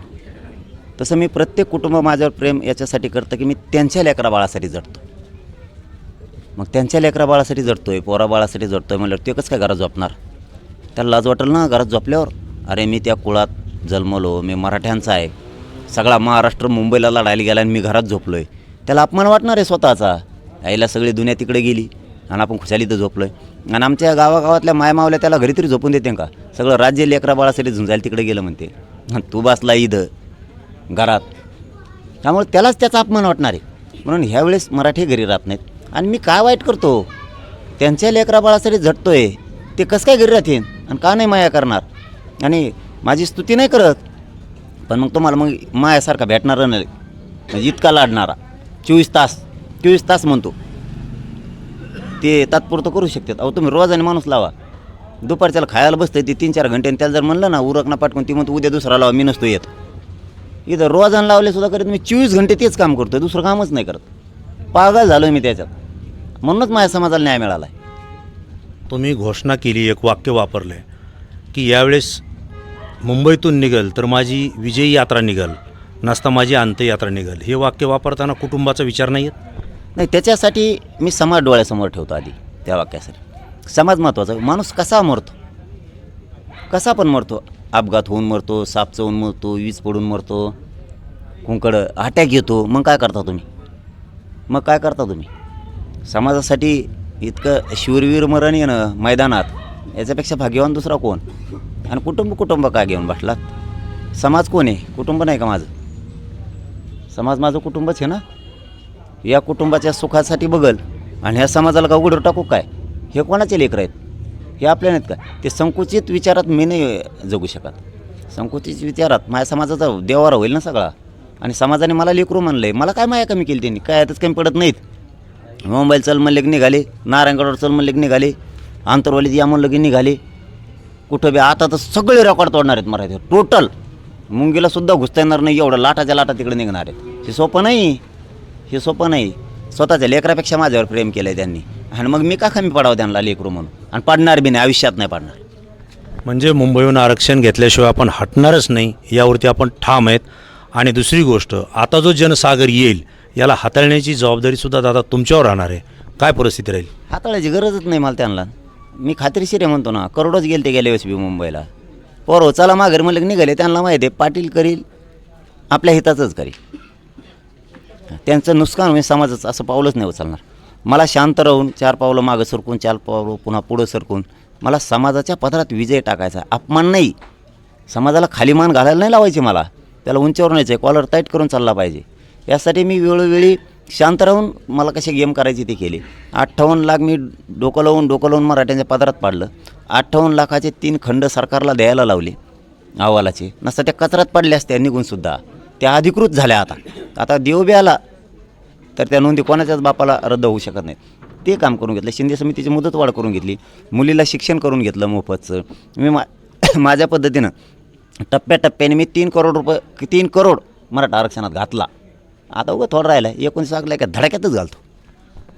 तसं मी प्रत्येक कुटुंब माझ्यावर प्रेम याच्यासाठी करतं की मी त्यांच्या लेकरा बाळासाठी जडतो. मग त्यांच्या लेकरा बाळासाठी जडतोय, पोरा बाळासाठी जडतोय म्हणल्यावर ते कसं काय घरात झोपणार? त्याला लाज वाटेल ना घरात झोपल्यावर. अरे मी त्या कुळात जन्मलो, मी मराठ्यांचा आहे, सगळा महाराष्ट्र मुंबईला लढायला गेला आणि मी घरात झोपलो आहे. त्याला अपमान वाटणार आहे स्वतःचा. आईला सगळी दुनिया तिकडे गेली आणि आपण खुशाली तर झोपलो आहे. आणि आमच्या गावागावातल्या मायमावल्या त्याला घरी तरी झोपून देते का? सगळं राज्य लेकरा बाळासाठी झुंजायला तिकडे गेलं म्हणते. आणि तू बसला इथं घरात. त्यामुळे त्यालाच त्याचा अपमान वाटणार आहे. म्हणून ह्यावेळेस मराठी घरी राहत नाहीत. आणि मी काय वाईट करतो? त्यांच्या लेकरा बाळासाठी झटतोय, ते कसं काय घरी राहतील आणि का नाही माया करणार? आणि माझी स्तुती नाही करत, पण मग तुम्हाला मग मायासारखा भेटणार नाही, म्हणजे इतका लाडणारा 24 तास म्हणतो ते तात्पुरतं करू शकतात. अहो तुम्ही रोजाने माणूस लावा, दुपारच्याला खायला बसतं ते 3-4 घंटे, आणि त्याला जर म्हणलं ना उरक ना पाठवून, ती म्हणतो उद्या दुसरा लावा, मी नसतो येत. इथं रोजाने लावले सुद्धा करत मी 24 घंटे तेच काम करतो, दुसरं कामच नाही करत. पागल झालो मी त्याच्यात. म्हणूनच माझ्या समाजाला न्याय मिळाला आहे. तुम्ही घोषणा केली, एक वाक्य वापरलं आहे की यावेळेस मुंबईतून निघल तर माझी विजयी यात्रा निघल, नसता माझी अंत्ययात्रा निघल. हे वाक्य वापरताना कुटुंबाचा विचार नाही येत? नाही, त्याच्यासाठी मी समाज डोळ्यासमोर ठेवतो आधी. त्या वाक्यासाठी समाज महत्त्वाचा. माणूस कसा मरतो, कसा पण मरतो. अपघात होऊन मरतो, साप चवून मरतो, वीज पडून मरतो, कुंकडं अटॅक येतो. मग काय करता तुम्ही? समाजासाठी इतकं शूरवीर मरण येणं मैदानात, याच्यापेक्षा भाग्यवान दुसरा कोण? आणि कुटुंब काय घेऊन बसलात? समाज कोण आहे? कुटुंब नाही का माझं? समाज माझं कुटुंबच आहे ना. या कुटुंबाच्या सुखासाठी बघल आणि ह्या समाजाला का उघडं टाकू काय? हे कोणाचे लेकरं आहेत? हे आपल्या नाहीत का? ते संकुचित विचारात मी नाही जगू शकत. संकुचित विचारात माझ्या समाजाचा देवारा होईल ना सगळा. आणि समाजाने मला लेकरू म्हणलं आहे, मला काय माया कमी केली त्यांनी? काय आताच कमी पडत नाहीत. मुंबईला चल म्हणले की निघाले, नारायणगडावर चल म्हणले की निघाले, आंतरवालीत या म्हणलं की निघाले, कुठं बी. आता तर सगळे रेकॉर्ड तोडणार आहेत मराठी, टोटल. मुंगीला सुद्धा घुसता येणार नाही एवढं लाटाच्या लाटा तिकडे निघणार आहेत. हे सोपं नाही. स्वतःच्या लेकरापेक्षा माझ्यावर प्रेम केलं आहे त्यांनी, आणि मग मी का कमी पडावं त्यांना लेकरू म्हणून? आणि पाडणार बी नाही, आयुष्यात नाही पाडणार. म्हणजे मुंबईहून आरक्षण घेतल्याशिवाय आपण हटणारच नाही, यावरती आपण ठाम आहेत. आणि दुसरी गोष्ट, आता जो जनसागर येईल याला हाताळण्याची जबाबदारीसुद्धा दादा तुमच्यावर राहणार आहे. काय परिस्थिती राहील? हाताळायची गरजच नाही मला त्यांना. मी खात्रीशीर आहे म्हणतो ना. करोडच गेले गेल्या वेळेस बी मुंबईला. पोरं चला माघारी म्हणलं की निघाले. त्यांना माहिती आहे पाटील करील आपल्या हिताचंच करील, त्यांचं नुकसान होईल समाजाचं, असं पाऊलच नाही उचलणार. मला शांत राहून 4 पावलं मागं सरकून, 4 पावलं पुन्हा पुढं सरकून मला समाजाच्या पदरात विजय टाकायचा. अपमान नाही, समाजाला खाली मान घालायला नाही लावायची. मला त्याला उंचावर न्यायचं आहे, कॉलर टाईट करून चालला पाहिजे. यासाठी मी वेळोवेळी शांत राहून मला कसे गेम करायचे ते केले. 58 लाख मी डोकं लावून मराठ्यांच्या पदरात पाडलं. 58 लाखाचे 3 खंड सरकारला द्यायला लावले अहवालाचे. नसता त्या कचऱ्यात पडल्या असत्या निघूनसुद्धा. त्या अधिकृत झाल्या. आता देव बी आला तर त्या नोंदी कोणाच्याच बापाला रद्द होऊ शकत नाहीत. ते काम करून घेतलं. शिंदे समितीची मुदतवाढ करून घेतली. मुलीला शिक्षण करून घेतलं मोफतचं. मी माझ्या पद्धतीनं टप्प्याटप्प्याने मी 3 करोड मराठा आरक्षणात घातला. आता उगा थोडं राहिलं 19 लागलं का धडाक्यातच घालतो.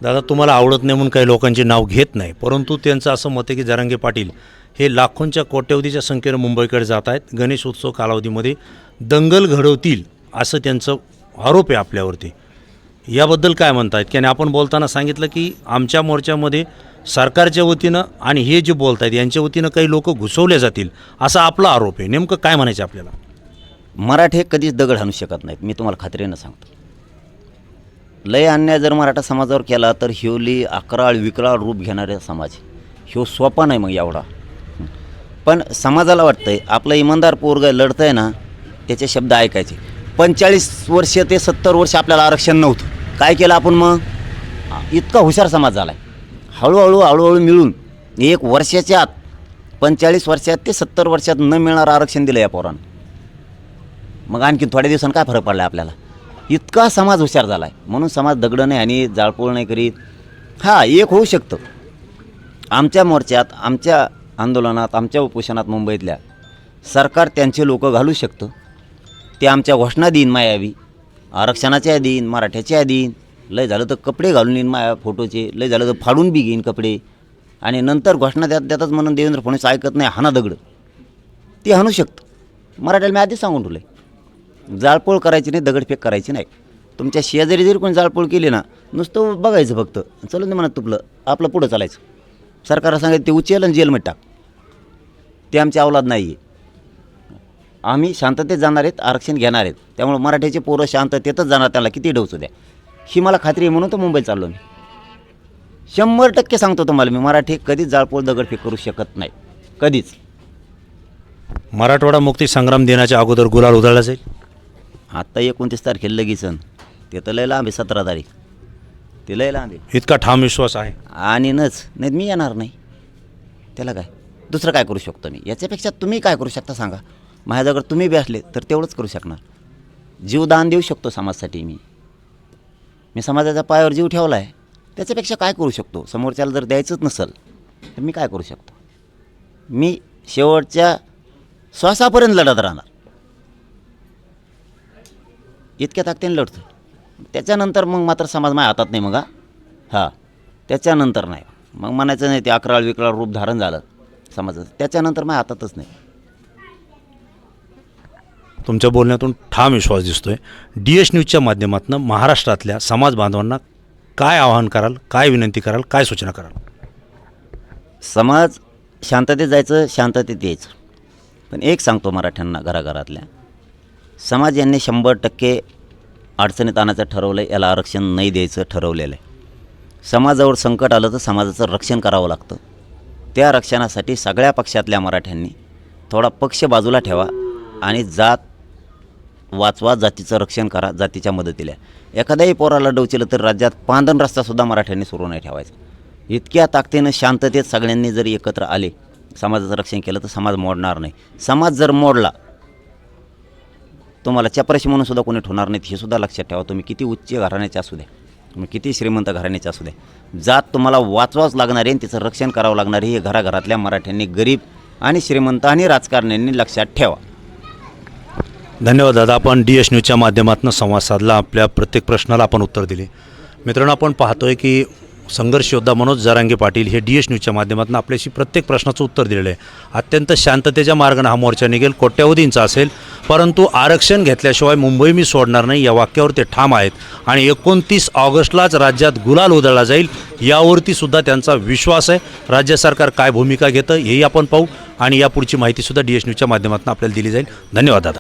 दादा तुम्हाला आवडत नाही म्हणून काही लोकांची नाव घेत नाही, परंतु त्यांचं असं मत आहे की जरांगे पाटील हे लाखोंच्या कोट्यवधीच्या संख्येनं मुंबईकडे जात आहेत, गणेश उत्सव कालावधीमध्ये दंगल घडवतील असं त्यांचं आरोप आहे आपल्यावरती. याबद्दल काय म्हणतायत? की आणि आपण बोलताना सांगितलं की आमच्या मोर्चामध्ये सरकारच्या वतीनं आणि हे जे बोलत आहेत यांच्या वतीनं काही लोक घुसवले जातील असा आपला आरोप आहे. नेमकं काय म्हणायचं आपल्याला? मराठे कधीच दगड हाणू शकत नाहीत, मी तुम्हाला खात्रीनं सांगतो. लय अन्याय जर मराठा समाजावर केला तर ह्योली अकराळ विकराळ रूप घेणारे समाज ह्यो सोपा नाही मग एवढा. पण समाजाला वाटतंय आपलं इमानदार पोरगं लढतंय ना, त्याचे शब्द ऐकायचे. 45 वर्ष ते 70 वर्ष आपल्याला आरक्षण नव्हतं, काय केलं आपण मग? इतका हुशार समाज झाला आहे. हळूहळू मिळून 1 वर्षाच्या आत 45 वर्षात ते 70 वर्षात न मिळणारं आरक्षण दिलं या पोरानं. मग आणखी थोड्या दिवसांनी काय फरक पडला आपल्याला? इतका समाज हुशार झाला आहे. म्हणून समाज दगडं नाही आणि जाळपोळ नाही करीत. हां, एक होऊ शकतं आमच्या मोर्चात, आमच्या आंदोलनात, आमच्या उपोषणात मुंबईतल्या सरकार त्यांचे लोक घालू शकतं. ते आमच्या घोषणा देईन मायावी, आरक्षणाच्या देईन, मराठ्याच्या देईन, लय झालं तर कपडे घालून येईन माया फोटोचे, लय झालं तर फाडून बी घेईन कपडे. आणि नंतर घोषणा देताच म्हणून देवेंद्र फडणवीस ऐकत नाही, हाना दगड, ते हाणू शकतं. मराठ्याला मी आधीच सांगून ठेवलं आहे, जाळपोळ करायची नाही, दगडफेक करायची नाही. तुमच्या शेजारी जरी कोणी जाळपोळ केली ना, नुसतं बघायचं फक्त, चला नाही म्हणत तुपलं, आपलं पुढं चालायचं. सरकारला सांगायचं ते उचल आणि जेलमध्ये टाक. ते आमची अवलाद नाही आहे. आम्ही शांततेत जाणार आहेत, आरक्षण घेणार आहेत. त्यामुळे मराठ्याचे पोरं शांततेतच जाणार, त्याला किती डोसू द्या ही मला खात्री आहे. म्हणून तर मुंबईत चाललो मी. 100% सांगतो तुम्हाला मी, मराठी कधीच जाळपोळ दगडफेक करू शकत नाही, कधीच. मराठवाडा मुक्ती संग्राम दिनाच्या अगोदर गुलाल उधळला जाईल. आत्ता 29 तारखेला लगेच ते तर लय लांब आहे, 17 तारीख ते लय लांब आहे. इतका ठाम विश्वास आहे. आणि नाही मी येणार नाही, त्याला काय दुसरं काय करू शकतो मी? याच्यापेक्षा तुम्ही काय करू शकता सांगा? माझ्याजवळ तुम्ही बी असले तर तेवढंच करू शकणार. जीवदान देऊ शकतो समाजासाठी. मी समाजाच्या पायावर जीव ठेवला आहे, त्याच्यापेक्षा काय करू शकतो? समोरच्याला जर द्यायचंच नसेल तर मी काय करू शकतो? मी शेवटच्या श्वासापर्यंत लढत राहणार, इतक्या ताकदीने लढतो. त्याच्यानंतर मग मात्र समाज माझ्या हातात नाही. मग हां, त्याच्यानंतर नाही. मग म्हणायचं नाही ते अकराळ विकराळ रूप धारण झालं समाजाचं, त्याच्यानंतर माझ्या हातातच नाही. तुमच्या बोलण्यातून ठाम विश्वास दिसतोय. DS न्यूजच्या माध्यमातून महाराष्ट्रातल्या समाज बांधवांना काय आवाहन कराल, काय विनंती कराल, काय सूचना कराल? समाज शांततेत जायचं, शांततेत यायचं. पण एक सांगतो मराठ्यांना, घराघरातल्या समाज यांनी 100% अडचणीत आणायचं ठरवलं आहे. याला आरक्षण नाही द्यायचं ठरवलेलं आहे. समाजावर संकट आलं तर समाजाचं रक्षण करावं लागतं. त्या रक्षणासाठी सगळ्या पक्षातल्या मराठ्यांनी थोडा पक्ष बाजूला ठेवा आणि जात वाचवा, जातीचं रक्षण करा, जातीच्या मदतीला. एखाद्याही पोराला डोचलं तर राज्यात पांदन रस्तासुद्धा मराठ्यांनी सुरू नाही ठेवायचा. इतक्या ताकदीनं शांततेत सगळ्यांनी जर एकत्र आले, समाजाचं रक्षण केलं तर समाज मोडणार नाही. समाज जर मोडला तुम्हाला चपराशी म्हणून सुद्धा कोणी ठेवणार नाहीत, हे सुद्धा लक्षात ठेवा. तुम्ही किती उच्च घराण्याचे असू द्या, तुम्ही किती श्रीमंत घराण्याचे असू द्या, जात तुम्हाला वाचवाच लागणार आहे आणि तिचं रक्षण करावं लागणार आहे. हे घराघरातल्या मराठ्यांनी, गरीब आणि श्रीमंत आणि राजकारण्यांनी लक्षात ठेवा. धन्यवाद दादा. आपण DS न्यूजच्या माध्यमातून संवाद साधला, आपल्या प्रत्येक प्रश्नाला आपण उत्तर दिले. मित्रांनो, आपण पाहतोय की संघर्ष योद्धा मनोज जरांगे पाटील हे DS न्यूजच्या माध्यमातून आपल्याशी प्रत्येक प्रश्नाचं उत्तर दिलेलं आहे. अत्यंत शांततेच्या मार्गाने हा मोर्चा निघेल, कोट्यावधींचा असेल, परंतु आरक्षण घेतल्याशिवाय मुंबई मी सोडणार नाही या वाक्यावर ते ठाम आहेत. आणि 29 ऑगस्टलाच राज्यात गुलाल उधळला जाईल यावरती सुद्धा त्यांचा विश्वास आहे. राज्य सरकार काय भूमिका घेतं हेही आपण पाहू आणि यापुढची माहितीसुद्धा DS न्यूजच्या माध्यमातून आपल्याला दिली जाईल. धन्यवाद दादा.